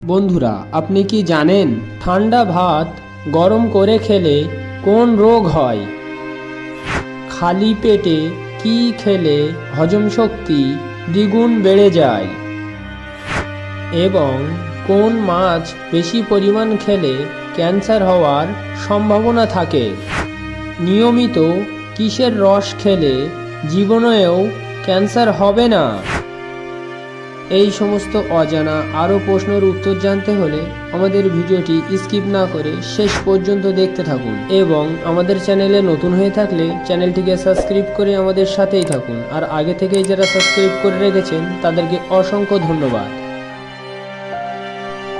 বন্ধুরা, আপনি কি জানেন ঠান্ডা ভাত গরম করে খেলে কোন রোগ হয়? খালি পেটে কি খেলে হজম শক্তি দ্বিগুণ বেড়ে যায়? এবং কোন মাছ বেশি পরিমাণ খেলে ক্যান্সার হওয়ার সম্ভাবনা থাকে? নিয়মিত কিসের রস খেলে জীবনেও ক্যান্সার হবে না? এই সমস্ত অজানা আরও প্রশ্নের উত্তর জানতে হলে আমাদের ভিডিওটি স্কিপ না করে শেষ পর্যন্ত দেখতে থাকুন এবং আমাদের চ্যানেলে নতুন হয়ে থাকলে চ্যানেলটিকে সাবস্ক্রাইব করে আমাদের সাথেই থাকুন। আর আগে থেকেই যারা সাবস্ক্রাইব করে রেখেছেন তাদেরকে অসংখ্য ধন্যবাদ।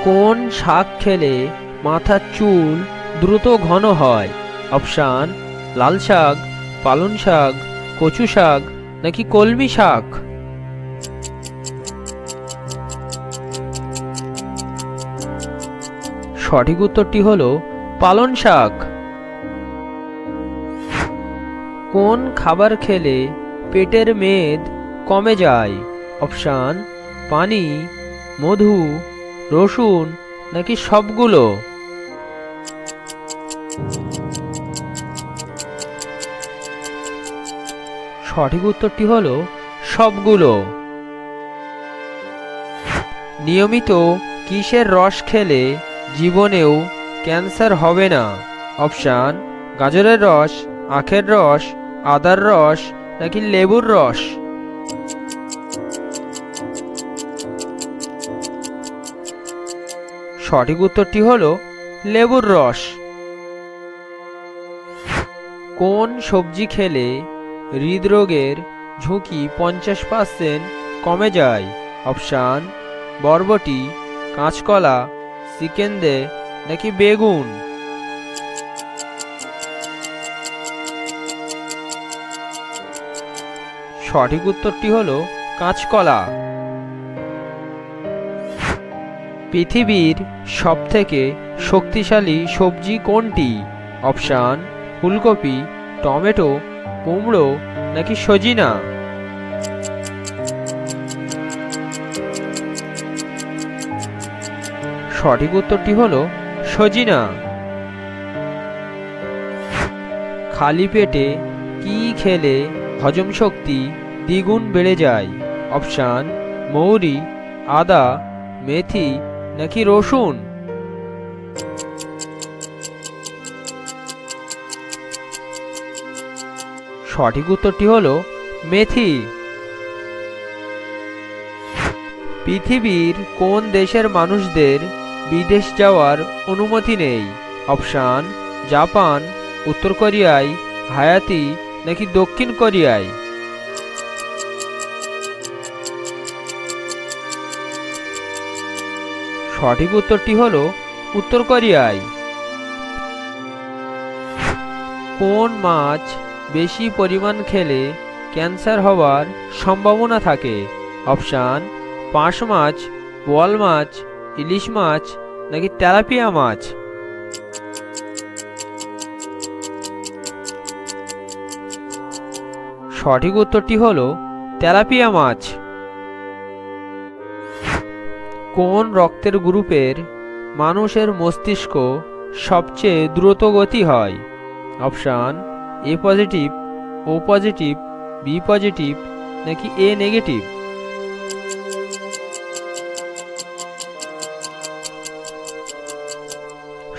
কোন শাক খেলে মাথার চুল দ্রুত ঘন হয়? অপশান: লাল শাক, পালং শাক, কচু শাক নাকি কলমি শাক? সঠিক উত্তরটি হলো পালং শাক। কোন খাবার খেলে পেটের মেদ কমে যায়? অপশান: পানি, মধু, রসুন নাকি সবগুলো? সঠিক উত্তরটি হলো সবগুলো। নিয়মিত কিসের রস খেলে জীবনেও ক্যান্সার হবে না? অপশান: গাজরের রস, আখের রস, আদার রস নাকি লেবুর রস? সঠিক উত্তরটি হলো লেবুর রস। কোন সবজি খেলে হৃদরোগের ঝুঁকি 50% কমে যায়? অপশান: বরবটি, কাঁচকলা, চিকেন্দে নাকি বেগুন? সঠিক উত্তরটি হলো কাঁচকলা। পৃথিবীর সবথেকে শক্তিশালী সবজি কোনটি? অপশান: ফুলকপি, টমেটো, কুমড়ো নাকি সজিনা? সঠিক উত্তরটি হলো সজিনা। খালি পেটে কি খেলে হজম শক্তি দ্বিগুণ বেড়ে যায়? অপশান: মৌরি, আদা, মেথি নাকি রসুন? সঠিক উত্তরটি হলো মেথি। পৃথিবীর কোন দেশের মানুষদের বিদেশ যাওয়ার অনুমতি নেই? অপশান: জাপান, উত্তর কোরিয়ায়, হায়াতি নাকি দক্ষিণ কোরিয়ায়? সঠিক উত্তরটি হলো উত্তর কোরিয়ায়। কোন মাছ বেশি পরিমাণ খেলে ক্যান্সার হওয়ার সম্ভাবনা থাকে? অপশান: পাঁশ মাছ, বোয়াল মাছ, ইলিশ মাছ নাকি তেলাপিয়া মাছ? সঠিক উত্তরটি হলো তেলাপিয়া মাছ। কোন রক্তের গ্রুপের মানুষের মস্তিষ্ক সবচেয়ে দ্রুত গতি হয়? অপশান: এ পজিটিভ, ও পজিটিভ, বি পজিটিভ নাকি এ নেগেটিভ?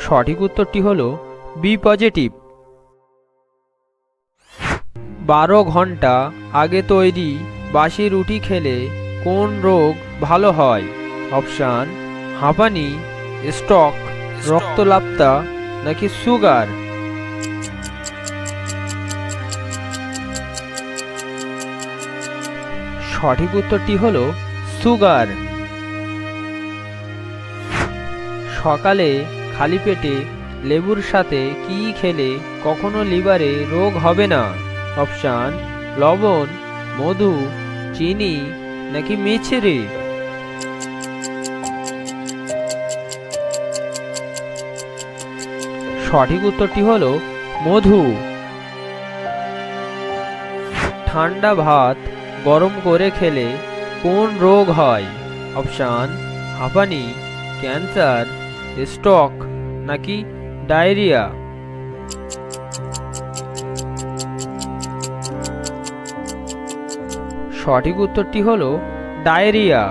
সঠিক উত্তরটি হলো বি পজিটিভ। 12 ঘন্টা আগে তৈরি বাসি রুটি খেলে কোন রোগ ভালো হয়? অপশান: হাঁপানি, স্ট্রোক, রক্তলাপ্তা নাকি সুগার? সঠিক উত্তরটি হলো সুগার। সকালে খালি পেটে লেবুর সাথে কি খেলে কখনো লিভারে রোগ হবে না? অপশান: লবণ, মধু, চিনি নাকি মিছরি? সঠিক উত্তরটি হলো মধু। ঠান্ডা ভাত গরম করে খেলে কোন রোগ হয়? অপশান: হাঁপানি, ক্যান্সার, স্ট্রোক নাকি ডায়রিয়া? সঠিক উত্তরটি হলো ডায়রিয়া।